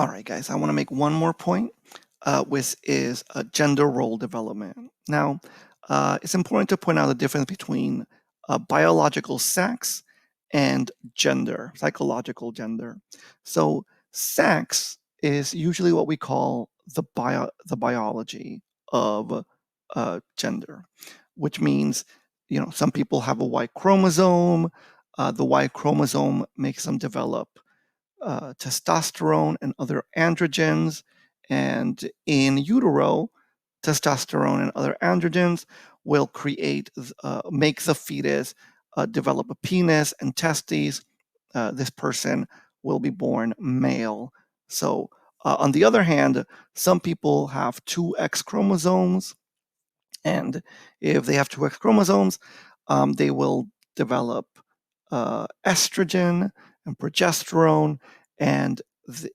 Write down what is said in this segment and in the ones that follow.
All right, guys, I want to make one more point, which is gender role development. Now, it's important to point out the difference between biological sex and gender, psychological gender. So, sex is usually what we call the biology of gender, which means, some people have a Y chromosome. The Y chromosome makes them develop testosterone and other androgens. And in utero, testosterone and other androgens will make the fetus develop a penis and testes. This person will be born male. So, on the other hand, some people have two X chromosomes. And if they have two X chromosomes, they will develop estrogen and progesterone, and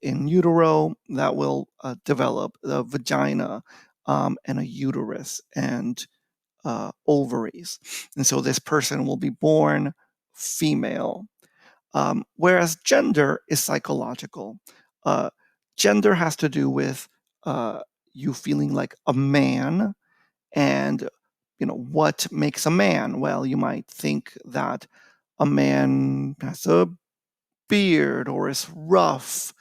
in utero, that will develop the vagina and a uterus and ovaries. And so this person will be born female. Whereas gender is psychological. Uh, Gender has to do with you feeling like a man, and what makes a man? Well, you might think that a man has a beard, or is rough,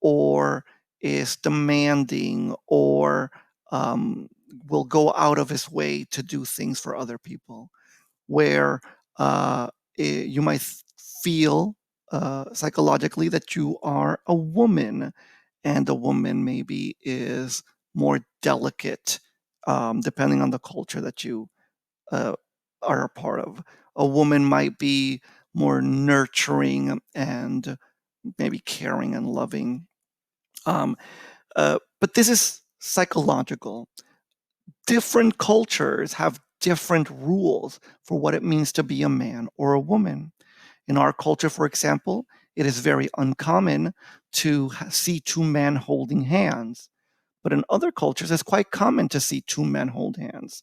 or is demanding, or will go out of his way to do things for other people. Where you might feel psychologically that you are a woman, and a woman maybe is more delicate, depending on the culture that you uh, are a part of. A woman might be more nurturing and maybe caring and loving. Um, but this is psychological. Different cultures have different rules for what it means to be a man or a woman. In our culture, for example, it is very uncommon to see two men holding hands. But in other cultures, it's quite common to see two men hold hands.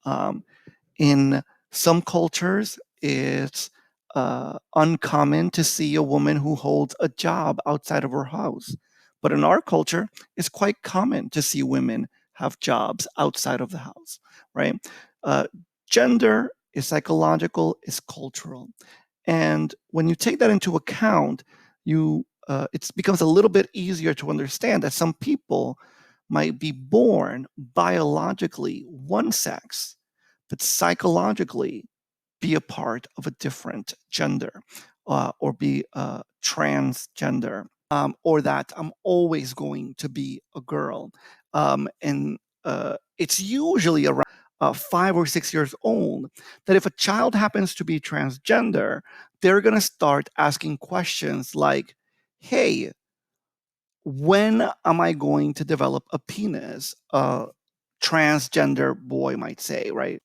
Um, in some cultures, it's uncommon to see a woman who holds a job outside of her house. But in our culture, it's quite common to see women have jobs outside of the house, right? Uh, Gender is psychological, is cultural. And when you take that into account, it becomes a little bit easier to understand that some people might be born biologically one sex, but psychologically be a part of a different gender, or be transgender, or that I'm always going to be a girl. And it's usually around 5 or 6 years old that if a child happens to be transgender, they're going to start asking questions like, hey, when am I going to develop a penis? A transgender boy might say, right?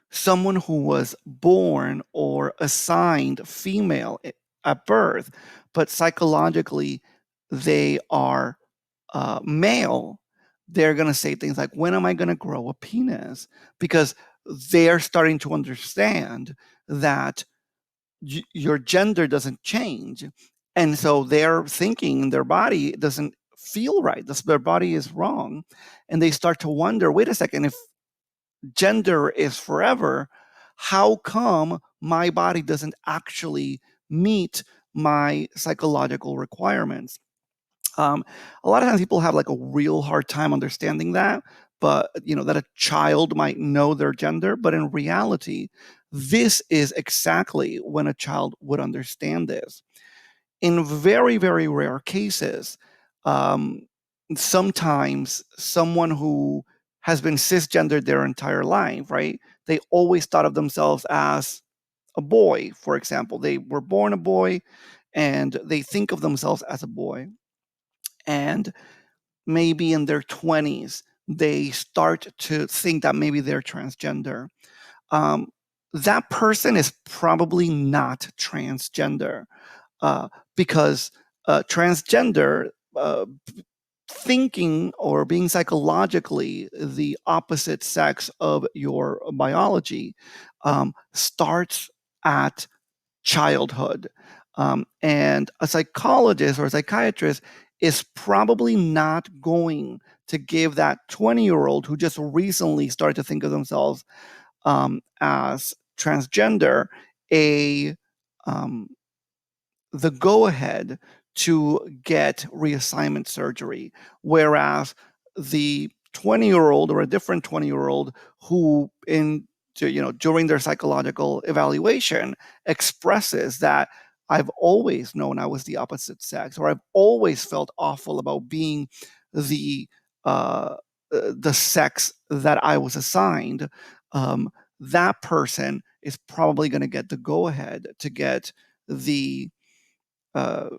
Someone who was born or assigned female at birth, but psychologically they are male, they're going to say things like, when am I going to grow a penis? Because they're starting to understand that your gender doesn't change. And so they're thinking their body doesn't feel right. Their body is wrong. And they start to wonder, wait a second, if gender is forever, how come my body doesn't actually meet my psychological requirements? A lot of times people have like a real hard time understanding that, but that a child might know their gender, but in reality, this is exactly when a child would understand this. In very, very rare cases, um, sometimes someone who has been cisgendered their entire life, right? They always thought of themselves as a boy, for example. They were born a boy and they think of themselves as a boy. And maybe in their 20s, they start to think that maybe they're transgender. Um, that person is probably not transgender, uh, because transgender, thinking or being psychologically the opposite sex of your biology, starts at childhood. And a psychologist or a psychiatrist is probably not going to give that 20-year-old who just recently started to think of themselves as transgender a the go-ahead to get reassignment surgery, whereas the 20-year-old or a different 20-year-old who during their psychological evaluation expresses that I've always known I was the opposite sex, or I've always felt awful about being the the sex that I was assigned. That person is probably going to get the go-ahead to get the uh,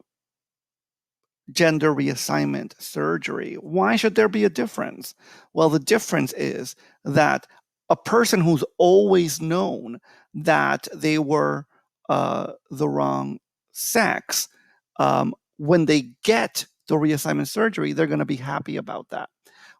gender reassignment surgery. Why should there be a difference? Well, the difference is that a person who's always known that they were the wrong sex, when they get the reassignment surgery, they're going to be happy about that.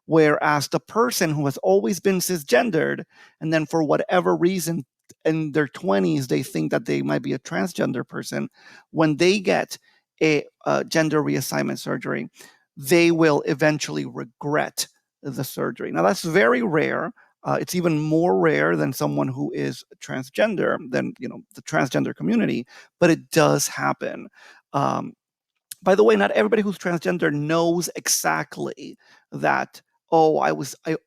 Whereas the person who has always been cisgendered, and then for whatever reason in their 20s, they think that they might be a transgender person, when they get a gender reassignment surgery, they will eventually regret the surgery. Now, that's very rare. It's even more rare than someone who is transgender, than the transgender community, but it does happen. By the way, not everybody who's transgender knows exactly that, oh, I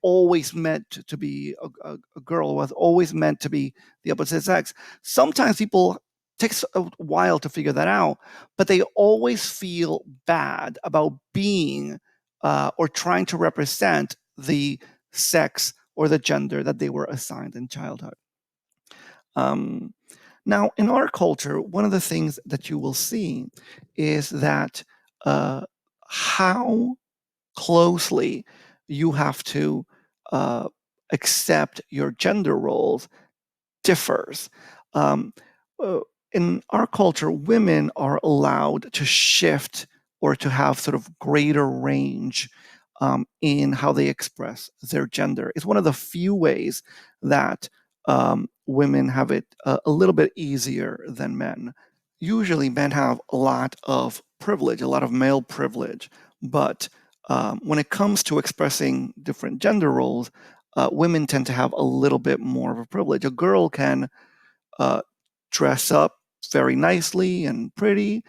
always meant to be a girl, was always meant to be the opposite sex. Sometimes people takes a while to figure that out, but they always feel bad about being or trying to represent the sex or the gender that they were assigned in childhood. Um, Now, in our culture, one of the things that you will see is that how closely you have to uh, accept your gender roles differs. Um, uh, in our culture, women are allowed to shift or to have sort of greater range in how they express their gender. It's one of the few ways that women have it a little bit easier than men. Usually, men have a lot of privilege, a lot of male privilege, but when it comes to expressing different gender roles, women tend to have a little bit more of a privilege. A girl can uh, dress up very nicely and pretty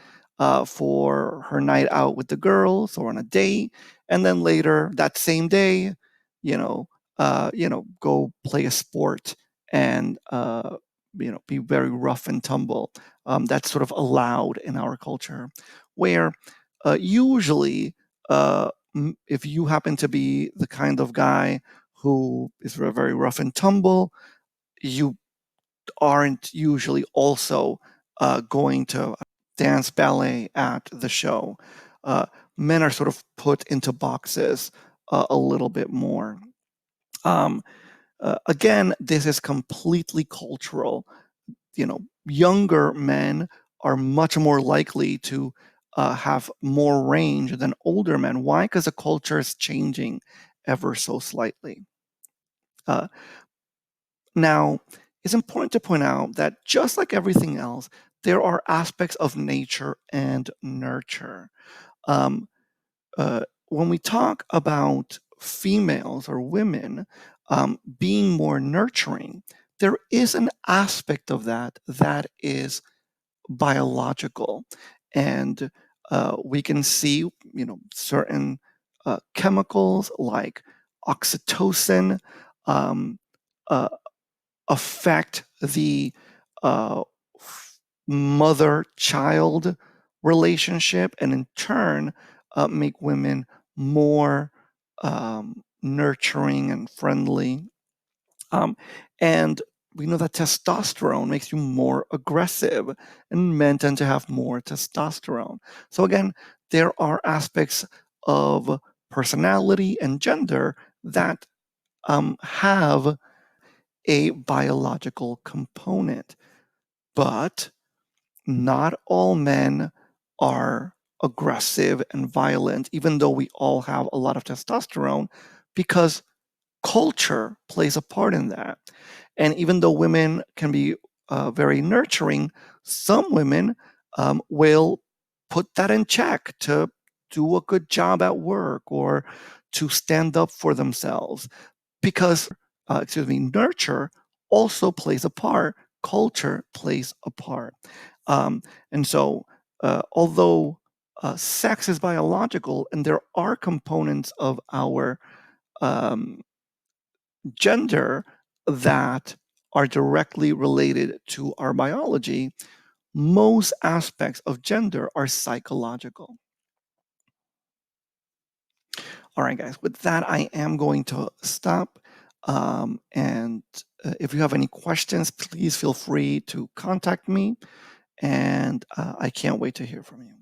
for her night out with the girls or on a date, and then later that same day, go play a sport and be very rough and tumble. That's sort of allowed in our culture, where usually, if you happen to be the kind of guy who is very rough and tumble, you aren't usually also going to dance ballet at the show. Uh, Men are sort of put into boxes a little bit more. Um, Again, this is completely cultural. Younger men are much more likely to have more range than older men. Why? Because the culture is changing ever so slightly. Uh, Now, it's important to point out that just like everything else, there are aspects of nature and nurture. Um, when we talk about females or women being more nurturing, there is an aspect of that that is biological, and we can see, certain chemicals like oxytocin. Um, uh, Affect the uh, mother-child relationship, and in turn make women more nurturing and friendly. And we know that testosterone makes you more aggressive, and men tend to have more testosterone. So again, there are aspects of personality and gender that have a biological component. But not all men are aggressive and violent, even though we all have a lot of testosterone, because culture plays a part in that. And even though women can be very nurturing, some women will put that in check to do a good job at work or to stand up for themselves because, nurture also plays a part, culture plays a part. And so, although sex is biological and there are components of our um, gender that are directly related to our biology, most aspects of gender are psychological. All right, guys, with that, I am going to stop. And if you have any questions, please feel free to contact me. And I can't wait to hear from you.